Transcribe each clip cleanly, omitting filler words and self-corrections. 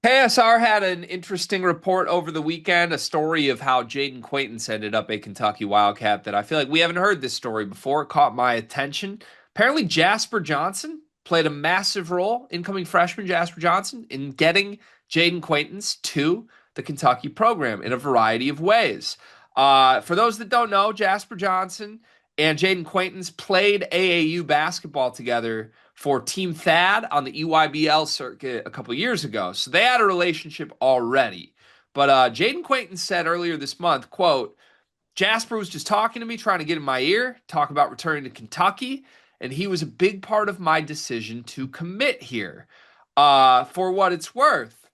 KSR had an interesting report over the weekend, a story of how Jayden Quaintance ended up a Kentucky Wildcat that I feel like we haven't heard this story before. It caught my attention. Apparently, Jasper Johnson played a massive role, incoming freshman Jasper Johnson, in getting Jayden Quaintance to the Kentucky program in a variety of ways. For those that don't know, Jasper Johnson and Jayden Quaintance played AAU basketball together for Team Thad on the EYBL circuit a couple years ago. So they had a relationship already. But Jayden Quaintance said earlier this month, quote, Jasper was just talking to me, trying to get in my ear, talk about returning to Kentucky, and he was a big part of my decision to commit here. For what it's worth,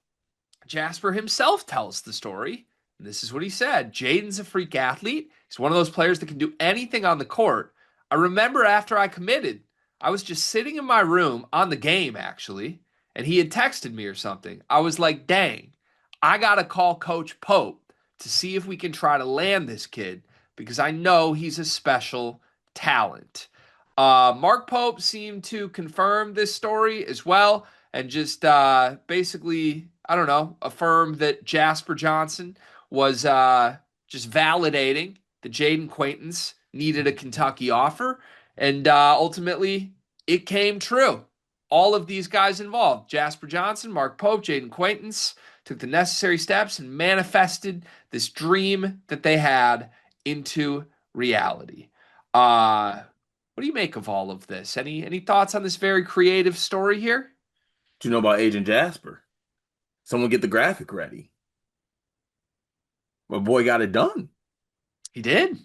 Jasper himself tells the story. And this is what he said. Jayden's a freak athlete. He's one of those players that can do anything on the court. I remember after I committed, I was just sitting in my room on the game, actually, and he had texted me or something. I was like, dang, I got to call Coach Pope to see if we can try to land this kid because I know he's a special talent. Mark Pope seemed to confirm this story as well and just basically, I don't know, affirm that Jasper Johnson was just validating that Jayden Quaintance needed a Kentucky offer. And ultimately, it came true. All of these guys involved, Jasper Johnson, Mark Pope, Jayden Quaintance, took the necessary steps and manifested this dream that they had into reality. What do you make of all of this? Any thoughts on this very creative story here? Do you know about Agent Jasper? Someone get the graphic ready. My boy got it done. He did.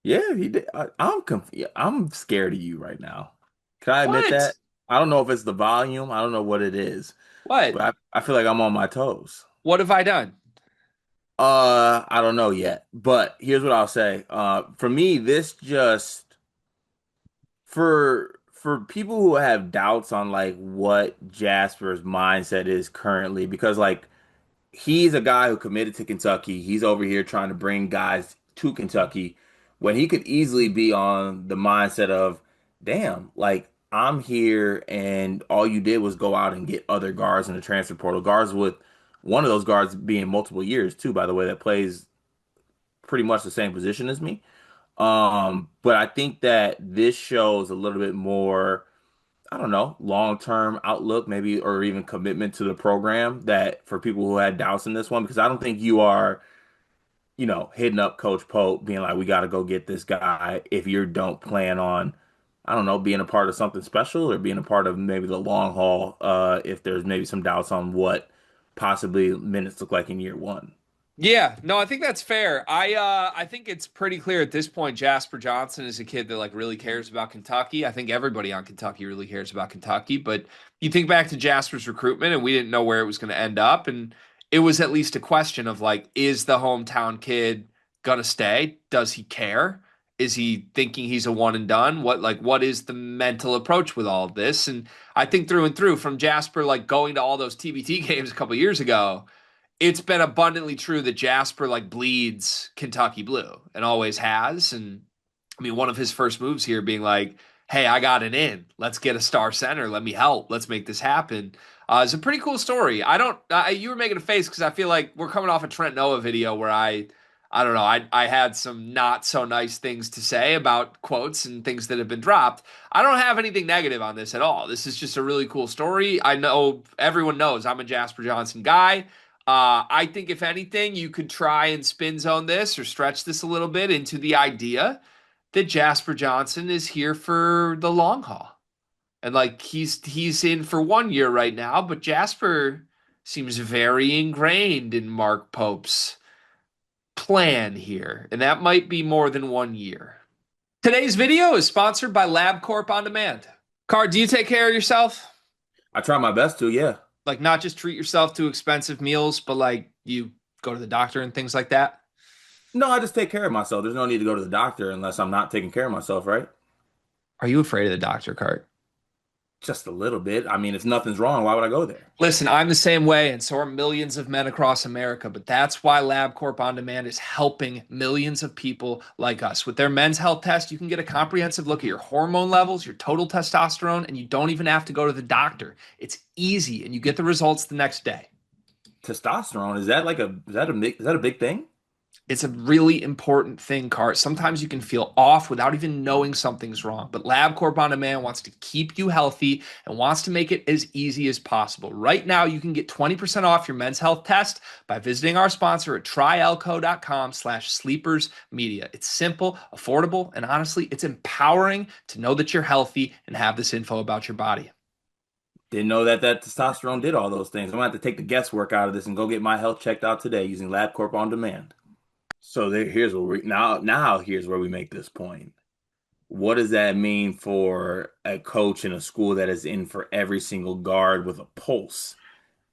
Yeah, he did. I'm confused. I'm scared of you right now. Can I admit What? that? I don't know if it's the volume. I don't know what it is, What? but I feel like I'm on my toes. What have I done? I don't know yet, but here's what I'll say. For me, this just for people who have doubts on like what Jasper's mindset is currently, because like he's a guy who committed to Kentucky. He's over here trying to bring guys to Kentucky when he could easily be on the mindset of, damn, like I'm here and all you did was go out and get other guards in the transfer portal. Guards with one of those guards being multiple years too, by the way, that plays pretty much the same position as me. But I think that this shows a little bit more, I don't know, long-term outlook, maybe, or even commitment to the program that for people who had doubts in this one, because I don't think you are, hitting up Coach Pope, being like, we got to go get this guy if you don't plan on, I don't know, being a part of something special or being a part of maybe the long haul, if there's maybe some doubts on what possibly minutes look like in year one. Yeah, no, I think that's fair. I think it's pretty clear at this point Jasper Johnson is a kid that like really cares about Kentucky. I think everybody on Kentucky really cares about Kentucky, but you think back to Jasper's recruitment and we didn't know where it was going to end up and it was at least a question of like is the hometown kid going to stay? Does he care? Is he thinking he's a one and done? What is the mental approach with all of this? And I think through and through from Jasper like going to all those TBT games a couple years ago, it's been abundantly true that Jasper like bleeds Kentucky blue and always has. And I mean, one of his first moves here being like, "Hey, I got an in. Let's get a star center. Let me help. Let's make this happen." It's a pretty cool story. I don't. You were making a face because I feel like we're coming off a Trent Noah video where I don't know. I had some not so nice things to say about quotes and things that have been dropped. I don't have anything negative on this at all. This is just a really cool story. I know everyone knows I'm a Jasper Johnson guy. I think if anything, you could try and spin zone this or stretch this a little bit into the idea that Jasper Johnson is here for the long haul. And like he's in for 1 year right now, but Jasper seems very ingrained in Mark Pope's plan here, and that might be more than 1 year. Today's video is sponsored by LabCorp On Demand. Car, do you take care of yourself? I try my best to, yeah. Like not just treat yourself to expensive meals, but like you go to the doctor and things like that? No, I just take care of myself. There's no need to go to the doctor unless I'm not taking care of myself, right? Are you afraid of the doctor, Cart? Just a little bit. I mean, if nothing's wrong, why would I go there? Listen, I'm the same way, and so are millions of men across America. But that's why LabCorp On Demand is helping millions of people like us. With their men's health test, you can get a comprehensive look at your hormone levels, your total testosterone, and you don't even have to go to the doctor. It's easy, and you get the results the next day. testosterone. Is that a big thing? It's a really important thing, Cart. Sometimes you can feel off without even knowing something's wrong. But LabCorp On Demand wants to keep you healthy and wants to make it as easy as possible. Right now, you can get 20% off your men's health test by visiting our sponsor at tryelco.com/sleepersmedia. It's simple, affordable, and honestly, it's empowering to know that you're healthy and have this info about your body. Didn't know that testosterone did all those things. I'm gonna have to take the guesswork out of this and go get my health checked out today using LabCorp On Demand. So here's where here's where we make this point. What does that mean for a coach in a school that is in for every single guard with a pulse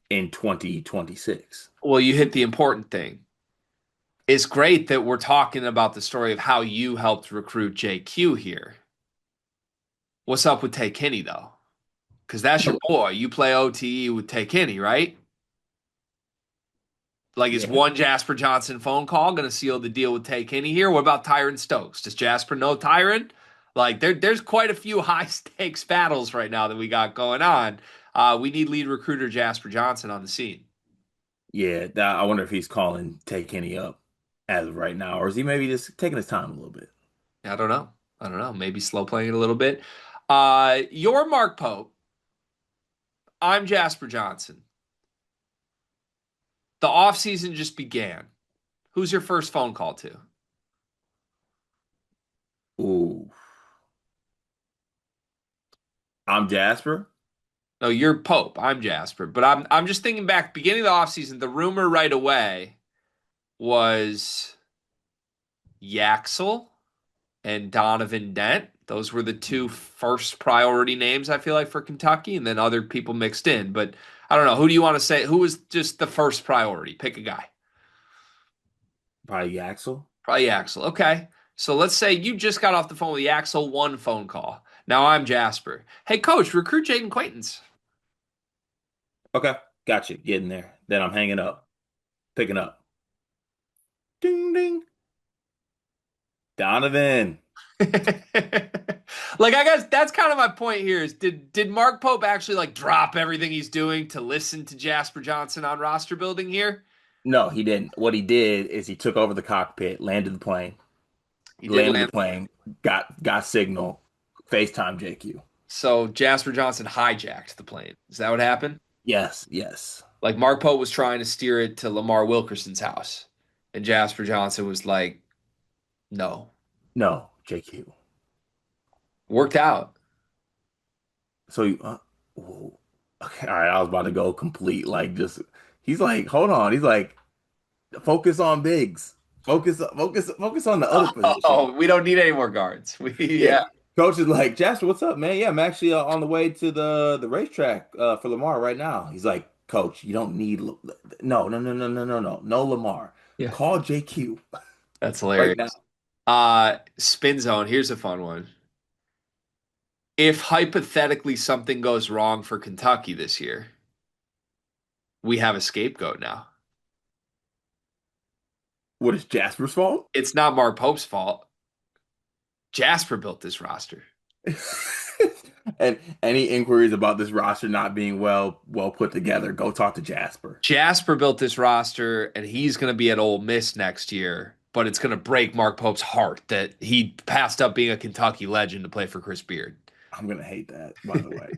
in 2026? Well, you hit the important thing. It's great that we're talking about the story of how you helped recruit JQ here. What's up with Tay Kinney, though? Because that's your boy. You play OTE with Tay Kinney, right? Like, is Yeah. one Jasper Johnson phone call going to seal the deal with Tay Kinney here? What about Tyron Stokes? Does Jasper know Tyron? Like, there's quite a few high stakes battles right now that we got going on. We need lead recruiter Jasper Johnson on the scene. Yeah, I wonder if he's calling Tay Kenny up as of right now, or is he maybe just taking his time a little bit? I don't know. I don't know. Maybe slow playing it a little bit. You're Mark Pope. I'm Jasper Johnson. The offseason just began. Who's your first phone call to? Ooh, I'm Jasper. No, you're Pope. I'm Jasper. But I'm just thinking back, beginning of the offseason, the rumor right away was Yaxel and Donovan Dent. Those were the two first priority names, I feel like, for Kentucky, and then other people mixed in. But I don't know. Who do you want to say? Who was just the first priority? Pick a guy. Probably Axel. Probably Axel. Okay. So let's say you just got off the phone with the Axel one phone call. Now I'm Jasper. Hey, coach, recruit Jayden Quaintance. Okay, gotcha. Getting there. Then I'm hanging up, picking up. Ding ding. Donovan. Like, I guess that's kind of my point here is did Mark Pope actually like drop everything he's doing to listen to Jasper Johnson on roster building here? No, he didn't. What he did is he took over the cockpit, He did landed the land. plane, got signal, FaceTime JQ. So Jasper Johnson hijacked the plane. Is that what happened? Yes, yes. Like Mark Pope was trying to steer it to Lamar Wilkerson's house, and Jasper Johnson was like, "No." No, JQ. Worked out. So, ooh. Okay, all right. I was about to go complete, like, just, he's like, hold on. He's like, focus on bigs. Focus on the other position. Oh, we don't need any more guards. Yeah. Yeah. Coach is like, Jasper, what's up, man? Yeah, I'm actually on the way to the racetrack for Lamar right now. He's like, Coach, you don't need no Lamar. Yeah. Call JQ That's right now. hilarious. Spin zone. Here's a fun one. If hypothetically something goes wrong for Kentucky this year, we have a scapegoat now. What is Jasper's fault? It's not Mark Pope's fault. Jasper built this roster. And any inquiries about this roster not being well put together, go talk to Jasper. Jasper built this roster, and he's going to be at Ole Miss next year. But it's going to break Mark Pope's heart that he passed up being a Kentucky legend to play for Chris Beard. I'm gonna hate that, by the way.